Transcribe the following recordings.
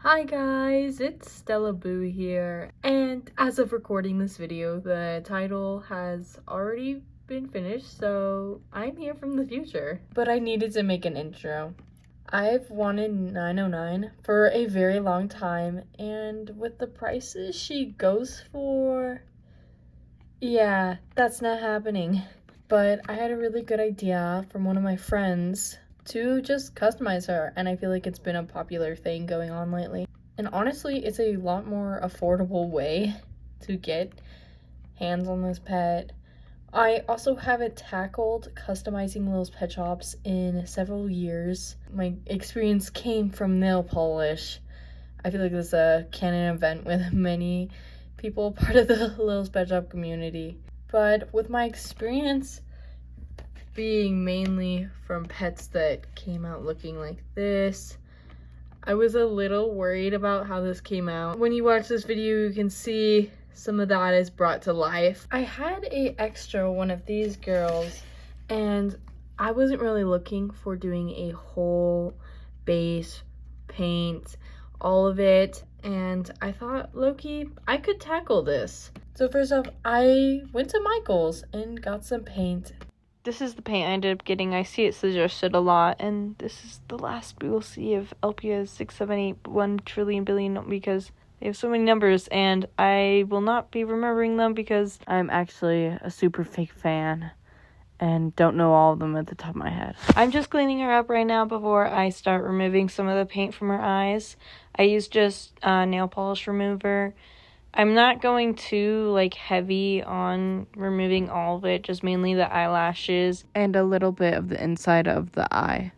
Hi guys, it's Stellabooxx here, and as of recording this video, the title has already been finished, so I'm here from the future. But I needed to make an intro. I've wanted 909 for a very long time, and with the prices she goes for, yeah, that's not happening. But I had a really good idea from one of my friends to just customize her, and I feel like it's been a popular thing going on lately. And honestly, it's a lot more affordable way to get hands on this pet. I also haven't tackled customizing Little's pet shops in several years. My experience came from nail polish. I feel like this is a canon event with many people part of the Little's pet shop community. But with my experience being mainly from pets that came out looking like this, I was a little worried about how this came out. When you watch this video, you can see some of that is brought to life. I had a extra one of these girls, and I wasn't really looking for doing a whole base paint, all of it, and I thought, low-key, I could tackle this. So first off, I went to Michael's and got some paint. This is the paint I ended up getting. I see it suggested a lot, and this is the last we will see of LPS 678 1 trillion billion because they have so many numbers, and I will not be remembering them because I'm actually a super fake fan and don't know all of them at the top of my head. I'm just cleaning her up right now before I start removing some of the paint from her eyes. I used just nail polish remover. I'm not going too heavy on removing all of it, just mainly the eyelashes and a little bit of the inside of the eye.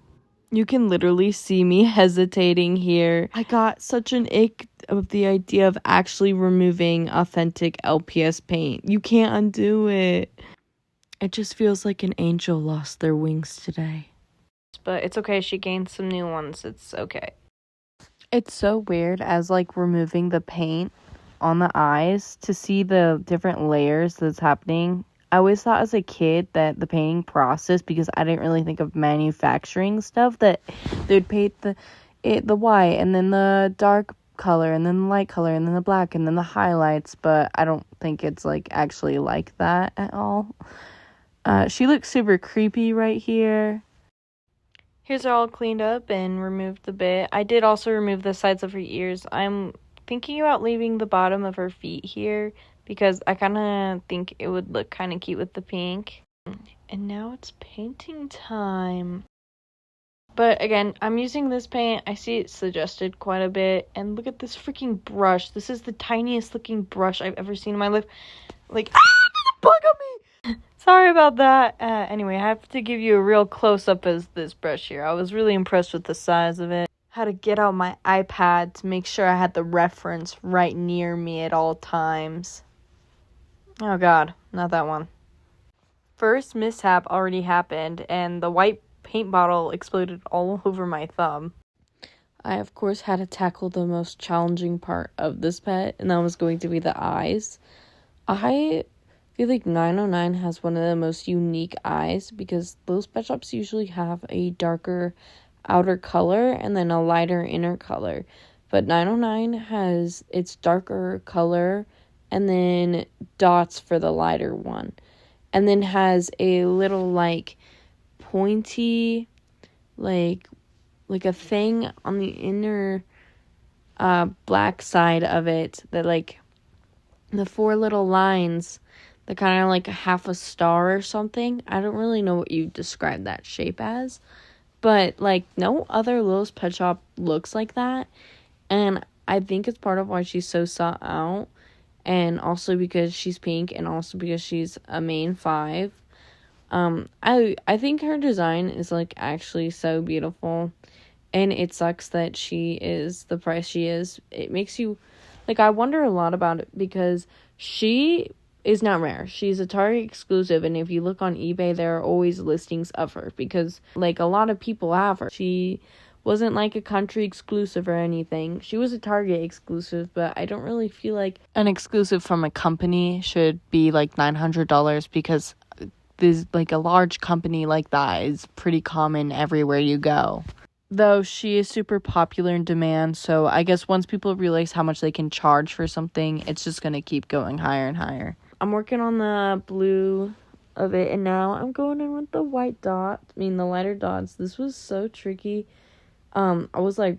You can literally see me hesitating here. I got such an ick of the idea of actually removing authentic LPS paint. You can't undo it. It just feels like an angel lost their wings today. But it's okay, she gained some new ones. It's okay. It's so weird as removing the paint on the eyes to see the different layers that's happening. I always thought as a kid that the painting process, because I didn't really think of manufacturing stuff, that they'd paint the white and then the dark color and then the light color and then the black and then the highlights, but I don't think it's actually like that at all. She looks super creepy right here. Here's her all cleaned up and removed the bit. I did also remove the sides of her ears. I'm thinking about leaving the bottom of her feet here because I kind of think it would look kind of cute with the pink. And now it's painting time. But again, I'm using this paint. I see it suggested quite a bit. And look at this freaking brush. This is the tiniest looking brush I've ever seen in my life. There's a bug on me! Sorry about that. Anyway, I have to give you a real close-up of this brush here. I was really impressed with the size of it. Had to get out my iPad to make sure I had the reference right near me at all times. Oh god, not that one. First mishap already happened, and the white paint bottle exploded all over my thumb. I, of course, had to tackle the most challenging part of this pet, and that was going to be the eyes. I feel like 909 has one of the most unique eyes because those pet shops usually have a darker outer color and then a lighter inner color, but 909 has its darker color and then dots for the lighter one, and then has a little pointy like a thing on the inner black side of it that the four little lines that kind of half a star or something. I don't really know what you describe that shape as. But, no other Little's pet shop looks like that. And I think it's part of why she's so sought out. And also because she's pink. And also because she's a main 5. I think her design is, actually so beautiful. And it sucks that she is the price she is. It makes you... I wonder a lot about it. Because she is not rare. She's a Target exclusive, and if you look on eBay, there are always listings of her because a lot of people have her. She wasn't a country exclusive or anything. She was a Target exclusive, but I don't really feel like an exclusive from a company should be $900 because this a large company like that is pretty common everywhere you go. though she is super popular in demand, so I guess once people realize how much they can charge for something, it's just gonna keep going higher and higher. I'm working on the blue of it, and now I'm going in with the white dots. The lighter dots. This was so tricky. I was like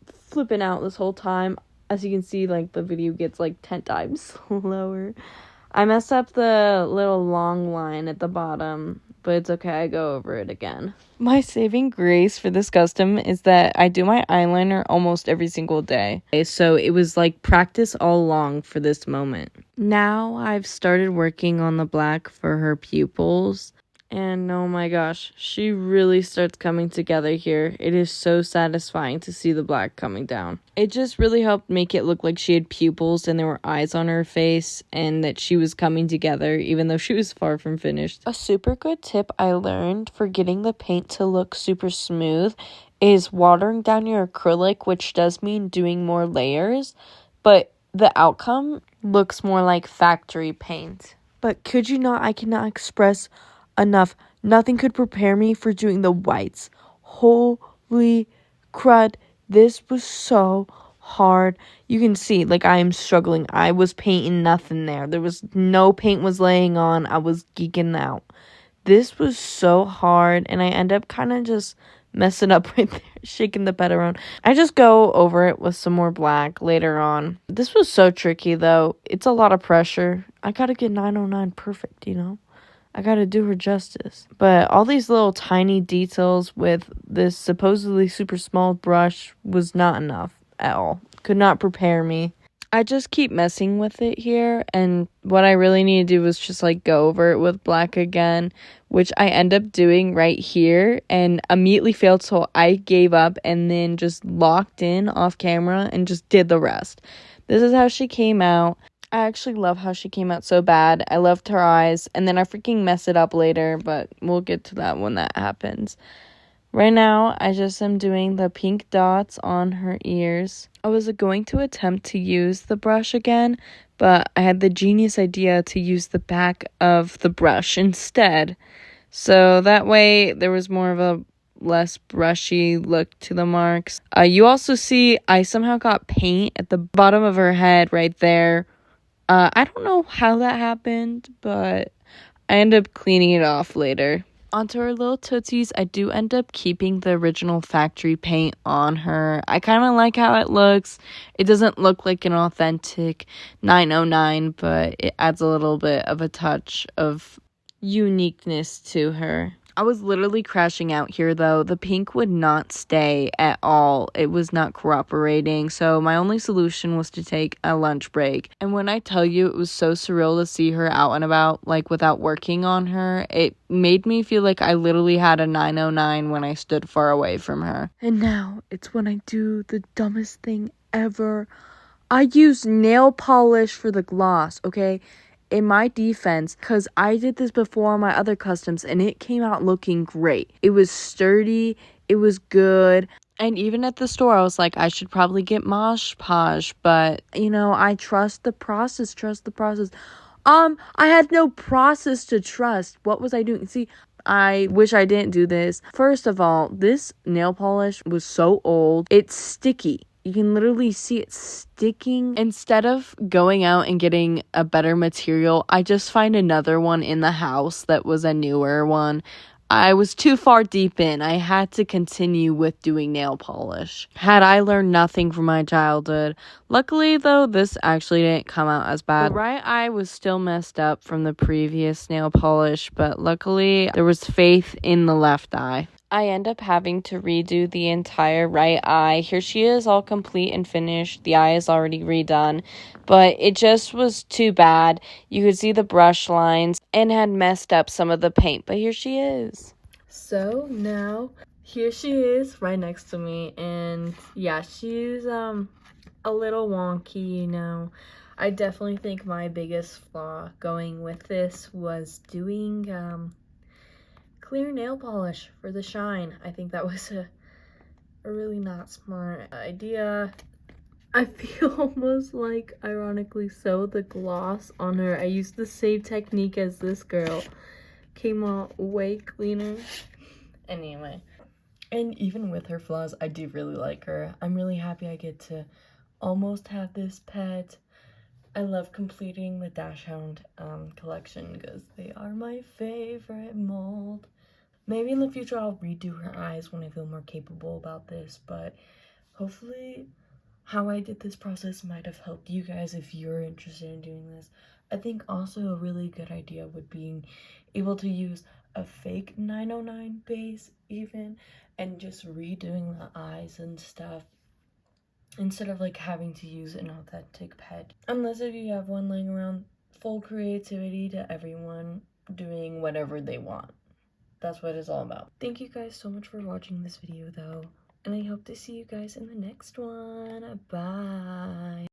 flipping out this whole time. As you can see, like the video gets like 10 times slower. I messed up the little long line at the bottom, but it's okay, I go over it again. My saving grace for this custom is that I do my eyeliner almost every single day. So it was like practice all along for this moment. Now I've started working on the black for her pupils. And oh my gosh, she really starts coming together here. It is so satisfying to see the black coming down. It just really helped make it look like she had pupils and there were eyes on her face and that she was coming together even though she was far from finished. A super good tip I learned for getting the paint to look super smooth is watering down your acrylic, which does mean doing more layers, but the outcome looks more like factory paint. But could you not, I cannot express enough. Nothing could prepare me for doing the whites. Holy crud. This was so hard. You can see, like, I am struggling. I was painting nothing there. There was no paint was laying on. I was geeking out. This was so hard, and I end up kind of just messing up right there, shaking the pad around. I just go over it with some more black later on. This was so tricky, though. It's a lot of pressure. I gotta get 909 perfect, you know? I gotta do her justice. But all these little tiny details with this supposedly super small brush was not enough at all. Could not prepare me. I just keep messing with it here, and what I really need to do is just like go over it with black again, which I end up doing right here and immediately failed, so I gave up and then just locked in off camera and just did the rest. This is how she came out. I actually love how she came out so bad. I loved her eyes, and then I freaking mess it up later, but we'll get to that when that happens. Right now, I just am doing the pink dots on her ears. I was going to attempt to use the brush again, but I had the genius idea to use the back of the brush instead. So that way, there was more of a less brushy look to the marks. You also see I somehow got paint at the bottom of her head right there. I don't know how that happened, but I end up cleaning it off later. Onto her little tootsies, I do end up keeping the original factory paint on her. I kind of like how it looks. It doesn't look like an authentic 909, but it adds a little bit of a touch of uniqueness to her. I was literally crashing out here, though. The pink would not stay at all. It was not cooperating, so my only solution was to take a lunch break. And when I tell you it was so surreal to see her out and about, like, without working on her, it made me feel like I literally had a 909 when I stood far away from her. And now, it's when I do the dumbest thing ever. I use nail polish for the gloss, okay? In my defense, because I did this before on my other customs and it came out looking great. It was sturdy, it was good, and even at the store I was like, I should probably get Mosh Posh, but you know, I trust the process. I had no process to trust. What was I doing? See, I wish I didn't do this. First of all, this nail polish was so old, it's sticky. You can literally see it sticking. Instead of going out and getting a better material, I just find another one in the house that was a newer one. I was too far deep in. I had to continue with doing nail polish. Had I learned nothing from my childhood? Luckily, though, this actually didn't come out as bad. The right eye was still messed up from the previous nail polish, but luckily, there was faith in the left eye. I end up having to redo the entire right eye. Here she is, all complete and finished. The eye is already redone, but it just was too bad. You could see the brush lines and had messed up some of the paint, but here she is. So now, here she is right next to me, and yeah, she's a little wonky, you know. I definitely think my biggest flaw going with this was doing clear nail polish for the shine. I think that was a really not smart idea. I feel almost like, ironically so, the gloss on her, I used the same technique as this girl. Came out way cleaner. Anyway, And even with her flaws, I do really like her. I'm really happy I get to almost have this pet. I love completing the dachshund collection because they are my favorite mold. Maybe in the future I'll redo her eyes when I feel more capable about this, but hopefully how I did this process might have helped you guys if you're interested in doing this. I think also a really good idea would be able to use a fake 909 base even and just redoing the eyes and stuff instead of like having to use an authentic pet. Unless if you have one laying around, full creativity to everyone doing whatever they want. That's what it's all about. Thank you guys so much for watching this video though, and I hope to see you guys in the next one. Bye.